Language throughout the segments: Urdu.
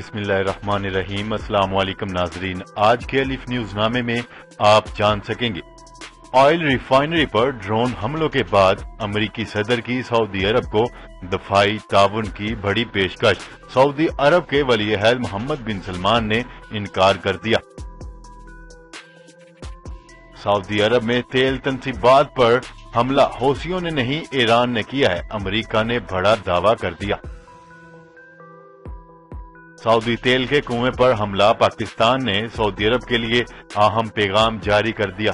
بسم اللہ الرحمن الرحیم۔ السلام علیکم ناظرین، آج کے الف نیوز نامے میں آپ جان سکیں گے آئل ریفائنری پر ڈرون حملوں کے بعد امریکی صدر کی سعودی عرب کو دفاعی تعاون کی بڑی پیشکش، سعودی عرب کے ولی عہد محمد بن سلمان نے انکار کر دیا۔ سعودی عرب میں تیل تنصیبات پر حملہ حوثیوں نے نہیں، ایران نے کیا ہے، امریکہ نے بڑا دعویٰ کر دیا۔ سعودی تیل کے کنویں پر حملہ، پاکستان نے سعودی عرب کے لیے اہم پیغام جاری کر دیا۔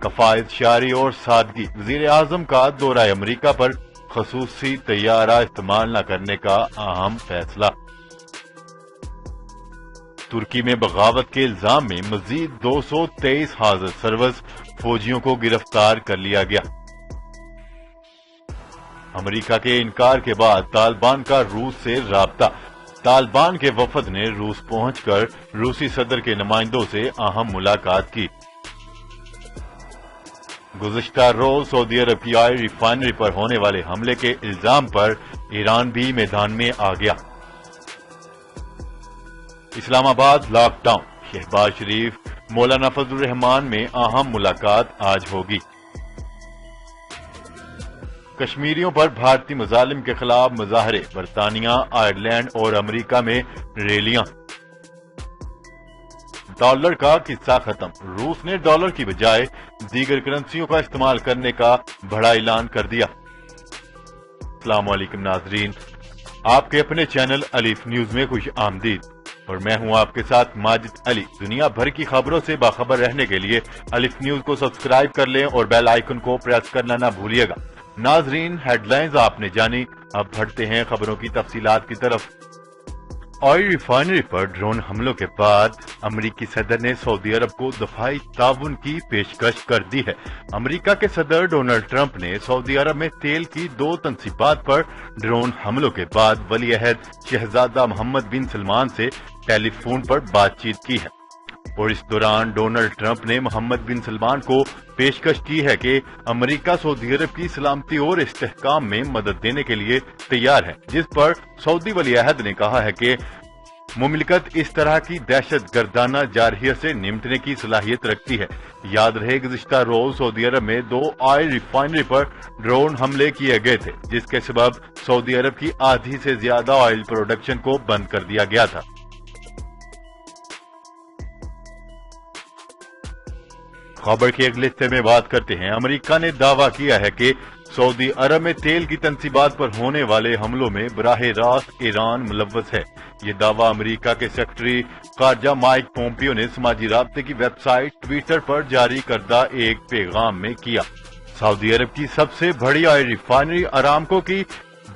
کفایت شعاری اور سادگی، وزیر اعظم کا دورہ امریکہ پر خصوصی طیارہ استعمال نہ کرنے کا اہم فیصلہ۔ ترکی میں بغاوت کے الزام میں مزید 223 حاضر سروس فوجیوں کو گرفتار کر لیا گیا۔ امریکہ کے انکار کے بعد طالبان کا روس سے رابطہ، طالبان کے وفد نے روس پہنچ کر روسی صدر کے نمائندوں سے اہم ملاقات کی۔ گزشتہ روز سعودی عرب کی آئل ریفائنری پر ہونے والے حملے کے الزام پر ایران بھی میدان میں آ گیا۔ اسلام آباد لاک ڈاؤن، شہباز شریف مولانا فضل الرحمان میں اہم ملاقات آج ہوگی۔ کشمیریوں پر بھارتی مظالم کے خلاف مظاہرے، برطانیہ، آئرلینڈ اور امریکہ میں ریلیاں۔ ڈالر کا قصہ ختم، روس نے ڈالر کی بجائے دیگر کرنسیوں کا استعمال کرنے کا بڑا اعلان کر دیا۔ السلام علیکم ناظرین، آپ کے اپنے چینل الف نیوز میں خوش آمدید، اور میں ہوں آپ کے ساتھ ماجد علی۔ دنیا بھر کی خبروں سے باخبر رہنے کے لیے الف نیوز کو سبسکرائب کر لیں اور بیل آئیکن کو پریس کرنا نہ بھولیے گا۔ ناظرین، ہیڈ لائنز آپ نے جانی، اب بڑھتے ہیں خبروں کی تفصیلات کی طرف۔ آئل ریفائنری پر ڈرون حملوں کے بعد امریکی صدر نے سعودی عرب کو دفاعی تعاون کی پیشکش کر دی ہے۔ امریکہ کے صدر ڈونلڈ ٹرمپ نے سعودی عرب میں تیل کی 2 تنصیبات پر ڈرون حملوں کے بعد ولی عہد شہزادہ محمد بن سلمان سے ٹیلی فون پر بات چیت کی ہے، اور اس دوران ڈونلڈ ٹرمپ نے محمد بن سلمان کو پیشکش کی ہے کہ امریکہ سعودی عرب کی سلامتی اور استحکام میں مدد دینے کے لیے تیار ہے، جس پر سعودی ولی عہد نے کہا ہے کہ مملکت اس طرح کی دہشت گردانہ جارحیت سے نمٹنے کی صلاحیت رکھتی ہے۔ یاد رہے گزشتہ روز سعودی عرب میں 2 آئل ریفائنری پر ڈرون حملے کیے گئے تھے، جس کے سبب سعودی عرب کی آدھی سے زیادہ آئل پروڈکشن کو بند کر دیا گیا تھا۔ خبر کے اگلے حصے میں بات کرتے ہیں۔ امریکہ نے دعویٰ کیا ہے کہ سعودی عرب میں تیل کی تنصیبات پر ہونے والے حملوں میں براہ راست ایران ملوث ہے۔ یہ دعویٰ امریکہ کے سیکرٹری خارجہ مائک پومپیو نے سماجی رابطے کی ویب سائٹ ٹویٹر پر جاری کردہ ایک پیغام میں کیا۔ سعودی عرب کی سب سے بڑی آئل ریفائنری ارامکو کی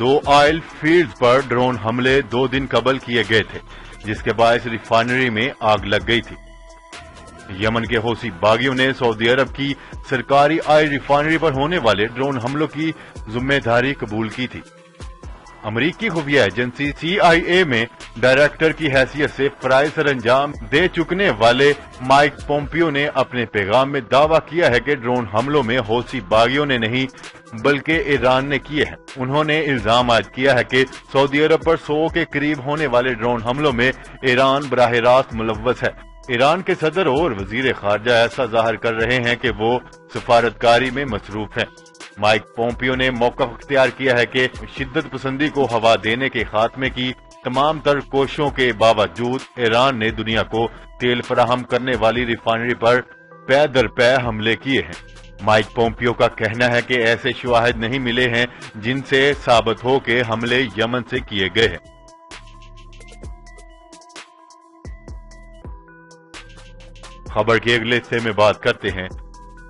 2 آئل فیلڈز پر ڈرون حملے 2 دن قبل کیے گئے تھے، جس کے باعث ریفائنری میں آگ لگ گئی تھی۔ یمن کے حوثی باغیوں نے سعودی عرب کی سرکاری آئل ریفائنری پر ہونے والے ڈرون حملوں کی ذمہ داری قبول کی تھی۔ امریکی خفیہ ایجنسی CIA میں ڈائریکٹر کی حیثیت سے فرائض سر انجام دے چکنے والے مائک پومپیو نے اپنے پیغام میں دعویٰ کیا ہے کہ ڈرون حملوں میں حوثی باغیوں نے نہیں بلکہ ایران نے کیے ہیں۔ انہوں نے الزام عائد کیا ہے کہ سعودی عرب پر 100 کے قریب ہونے والے ڈرون حملوں میں ایران براہ راست ملوث ہے۔ ایران کے صدر اور وزیر خارجہ ایسا ظاہر کر رہے ہیں کہ وہ سفارتکاری میں مصروف ہیں۔ مائک پومپیو نے موقف اختیار کیا ہے کہ شدت پسندی کو ہوا دینے کے خاتمے کی تمام تر کوششوں کے باوجود ایران نے دنیا کو تیل فراہم کرنے والی ریفائنری پر پے در پے حملے کیے ہیں۔ مائک پومپیو کا کہنا ہے کہ ایسے شواہد نہیں ملے ہیں جن سے ثابت ہو کہ حملے یمن سے کیے گئے ہیں۔ خبر کے اگلے حصے میں بات کرتے ہیں۔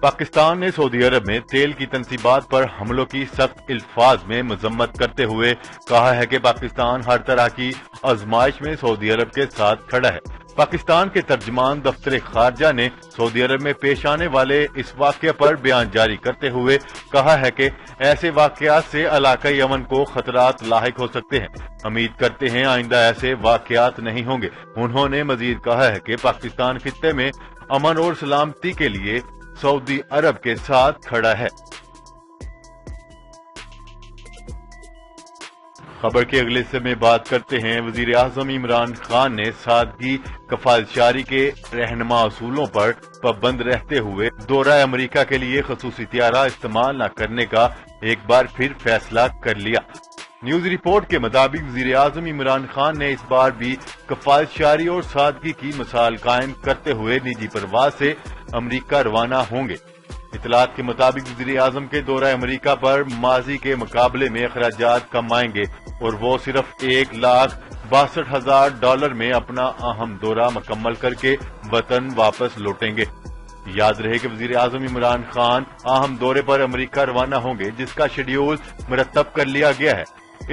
پاکستان نے سعودی عرب میں تیل کی تنصیبات پر حملوں کی سخت الفاظ میں مذمت کرتے ہوئے کہا ہے کہ پاکستان ہر طرح کی آزمائش میں سعودی عرب کے ساتھ کھڑا ہے۔ پاکستان کے ترجمان دفتر خارجہ نے سعودی عرب میں پیش آنے والے اس واقعے پر بیان جاری کرتے ہوئے کہا ہے کہ ایسے واقعات سے علاقہ یمن کو خطرات لاحق ہو سکتے ہیں۔ امید کرتے ہیں آئندہ ایسے واقعات نہیں ہوں گے۔ انہوں نے مزید کہا ہے کہ پاکستان خطے میں امن اور سلامتی کے لیے سعودی عرب کے ساتھ کھڑا ہے۔ خبر کے اگلے حصے میں بات کرتے ہیں وزیر اعظم عمران خان نے سادگی کفالتشاری کے رہنما اصولوں پر پابند رہتے ہوئے دورہ امریکہ کے لیے خصوصی طیارہ استعمال نہ کرنے کا ایک بار پھر فیصلہ کر لیا۔ نیوز رپورٹ کے مطابق وزیر اعظم عمران خان نے اس بار بھی کفالتشاری اور سادگی کی مثال قائم کرتے ہوئے نجی پرواز سے امریکہ روانہ ہوں گے۔ اطلاعات کے مطابق وزیر اعظم کے دورہ امریکہ پر ماضی کے مقابلے میں اخراجات کم آئیں گے اور وہ صرف $1,62,000 میں اپنا اہم دورہ مکمل کر کے وطن واپس لوٹیں گے۔ یاد رہے کہ وزیر اعظم عمران خان اہم دورے پر امریکہ روانہ ہوں گے جس کا شیڈیول مرتب کر لیا گیا ہے۔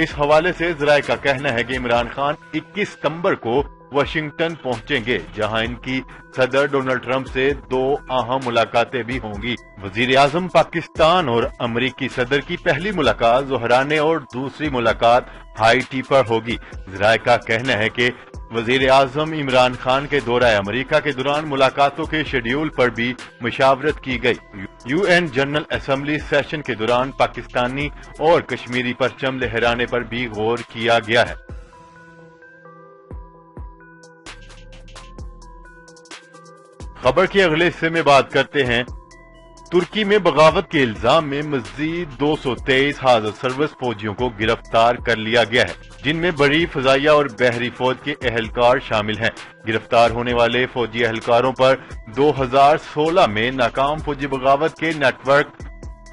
اس حوالے سے ذرائع کا کہنا ہے کہ عمران خان 21 ستمبر کو واشنگٹن پہنچیں گے جہاں ان کی صدر ڈونلڈ ٹرمپ سے 2 اہم ملاقاتیں بھی ہوں گی۔ وزیر اعظم پاکستان اور امریکی صدر کی پہلی ملاقات ظہرانے اور دوسری ملاقات ہائیٹی پر ہوگی۔ ذرائع کا کہنا ہے کہ وزیر اعظم عمران خان کے دورہ امریکہ کے دوران ملاقاتوں کے شیڈیول پر بھی مشاورت کی گئی۔ UN جنرل اسمبلی سیشن کے دوران پاکستانی اور کشمیری پرچم لہرانے پر بھی غور کیا گیا ہے۔ خبر کے اگلے حصے میں بات کرتے ہیں ترکی میں بغاوت کے الزام میں مزید 223 حاضر سروس فوجیوں کو گرفتار کر لیا گیا ہے جن میں بڑی فضائیہ اور بحری فوج کے اہلکار شامل ہیں۔ گرفتار ہونے والے فوجی اہلکاروں پر 2016 میں ناکام فوجی بغاوت کے نیٹ ورک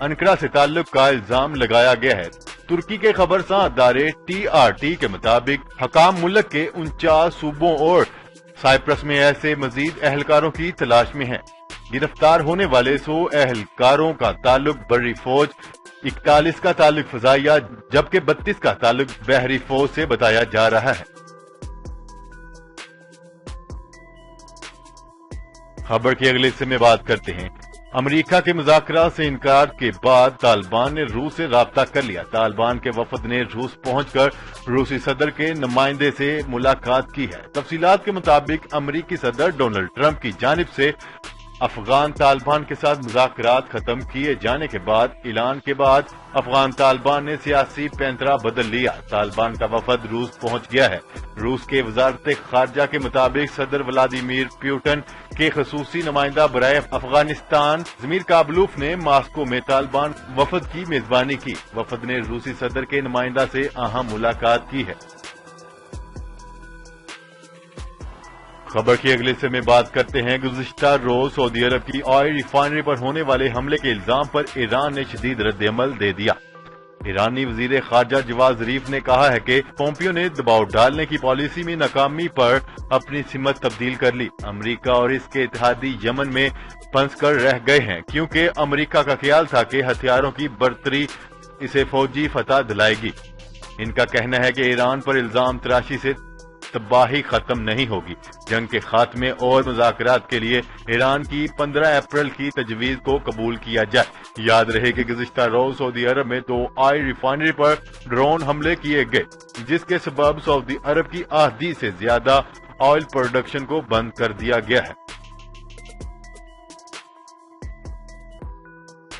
انقرہ سے تعلق کا الزام لگایا گیا ہے۔ ترکی کے خبرساں ادارے TRT کے مطابق حکام ملک کے 49 صوبوں اور سائپرس میں ایسے مزید اہلکاروں کی تلاش میں ہیں۔ گرفتار ہونے والے 100 اہلکاروں کا تعلق بحری فوج، 41 کا تعلق فضائیہ جبکہ 32 کا تعلق بحری فوج سے بتایا جا رہا ہے۔ خبر کے اگلے حصے میں بات کرتے ہیں امریکہ کے مذاکرات سے انکار کے بعد طالبان نے روس سے رابطہ کر لیا۔ طالبان کے وفد نے روس پہنچ کر روسی صدر کے نمائندے سے ملاقات کی ہے۔ تفصیلات کے مطابق امریکی صدر ڈونلڈ ٹرمپ کی جانب سے افغان طالبان کے ساتھ مذاکرات ختم کیے جانے کے بعد اعلان کے بعد افغان طالبان نے سیاسی پینترا بدل لیا۔ طالبان کا وفد روس پہنچ گیا ہے۔ روس کے وزارت خارجہ کے مطابق صدر ولادیمیر پیوٹن کے خصوصی نمائندہ برائے افغانستان زمیر کابلوف نے ماسکو میں طالبان وفد کی میزبانی کی۔ وفد نے روسی صدر کے نمائندہ سے اہم ملاقات کی ہے۔ خبر کے اگلے حصے میں بات کرتے ہیں گزشتہ روز سعودی عرب کی آئل ریفائنری پر ہونے والے حملے کے الزام پر ایران نے شدید رد عمل دے دیا۔ ایرانی وزیر خارجہ جواد ظریف نے کہا ہے کہ پومپیو نے دباؤ ڈالنے کی پالیسی میں ناکامی پر اپنی سمت تبدیل کر لی۔ امریکہ اور اس کے اتحادی یمن میں پھنس کر رہ گئے ہیں کیونکہ امریکہ کا خیال تھا کہ ہتھیاروں کی برتری اسے فوجی فتح دلائے گی۔ ان کا کہنا ہے کہ ایران پر الزام تراشی سے تباہی ختم نہیں ہوگی۔ جنگ کے خاتمے اور مذاکرات کے لیے ایران کی 15 اپریل کی تجویز کو قبول کیا جائے۔ یاد رہے کہ گزشتہ روز سعودی عرب میں 2 آئل ریفائنری پر ڈرون حملے کیے گئے جس کے سبب سعودی عرب کی آدھی سے زیادہ آئل پروڈکشن کو بند کر دیا گیا ہے۔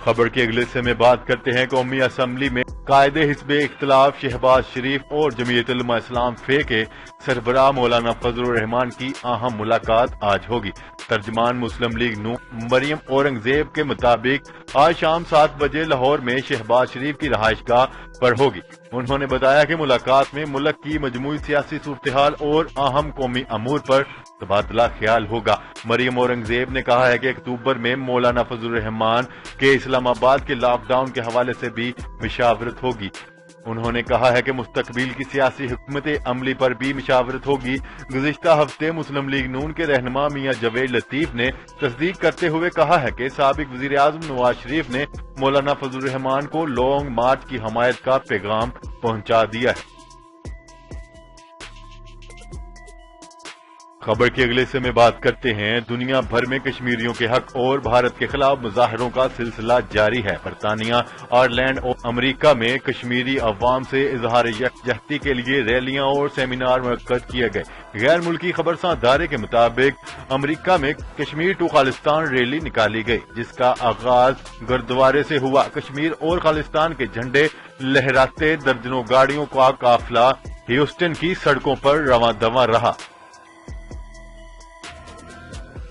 خبر کے اگلے حصے میں بات کرتے ہیں قومی اسمبلی میں قائد حزب اختلاف شہباز شریف اور جمعیت علماء اسلام فے کے سربراہ مولانا فضل الرحمان کی اہم ملاقات آج ہوگی۔ ترجمان مسلم لیگ نون مریم اورنگزیب کے مطابق آج شام 7 بجے لاہور میں شہباز شریف کی رہائش گاہ پر ہوگی۔ انہوں نے بتایا کہ ملاقات میں ملک کی مجموعی سیاسی صورتحال اور اہم قومی امور پر تبادلہ خیال ہوگا۔ مریم اورنگزیب نے کہا ہے کہ اکتوبر میں مولانا فضل الرحمان کے اسلام آباد کے لاک ڈاؤن کے حوالے سے بھی مشاورت ہوگی۔ انہوں نے کہا ہے کہ مستقبل کی سیاسی حکمت عملی پر بھی مشاورت ہوگی۔ گزشتہ ہفتے مسلم لیگ نون کے رہنما میاں جاوید لطیف نے تصدیق کرتے ہوئے کہا ہے کہ سابق وزیر اعظم نواز شریف نے مولانا فضل الرحمان کو لانگ مارچ کی حمایت کا پیغام پہنچا دیا ہے۔ خبر کے اگلے سے میں بات کرتے ہیں۔ دنیا بھر میں کشمیریوں کے حق اور بھارت کے خلاف مظاہروں کا سلسلہ جاری ہے۔ برطانیہ، آئرلینڈ اور امریکہ میں کشمیری عوام سے اظہار یکجہتی کے لیے ریلیاں اور سیمینار منعقد کیے گئے۔ غیر ملکی خبرساں ادارے کے مطابق امریکہ میں کشمیر ٹو خالصتان ریلی نکالی گئی، جس کا آغاز گردوارے سے ہوا۔ کشمیر اور خالصتان کے جھنڈے لہراتے درجنوں گاڑیوں کا قافلہ ہیوسٹن کی سڑکوں پر رواں دواں رہا۔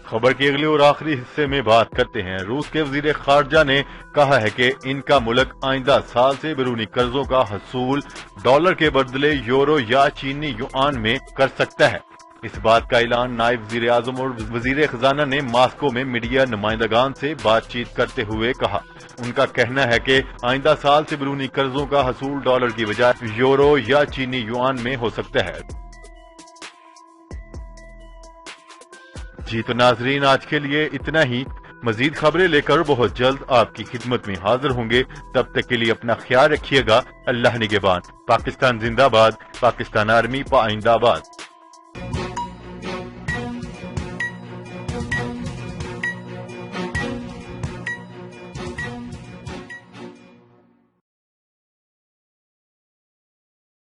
خبر کے اگلے اور آخری حصے میں بات کرتے ہیں۔ روس کے وزیر خارجہ نے کہا ہے کہ ان کا ملک آئندہ سال سے بیرونی قرضوں کا حصول ڈالر کے بدلے یورو یا چینی یوان میں کر سکتا ہے۔ اس بات کا اعلان نائب وزیر اعظم اور وزیر خزانہ نے ماسکو میں میڈیا نمائندگان سے بات چیت کرتے ہوئے کہا۔ ان کا کہنا ہے کہ آئندہ سال سے بیرونی قرضوں کا حصول ڈالر کی بجائے یورو یا چینی یوان میں ہو سکتا ہے۔ جی تو ناظرین، آج کے لیے اتنا ہی۔ مزید خبریں لے کر بہت جلد آپ کی خدمت میں حاضر ہوں گے۔ تب تک کے لیے اپنا خیال رکھیے گا۔ اللہ نگہبان۔ پاکستان زندہ باد۔ پاکستان آرمی پائندہ باد۔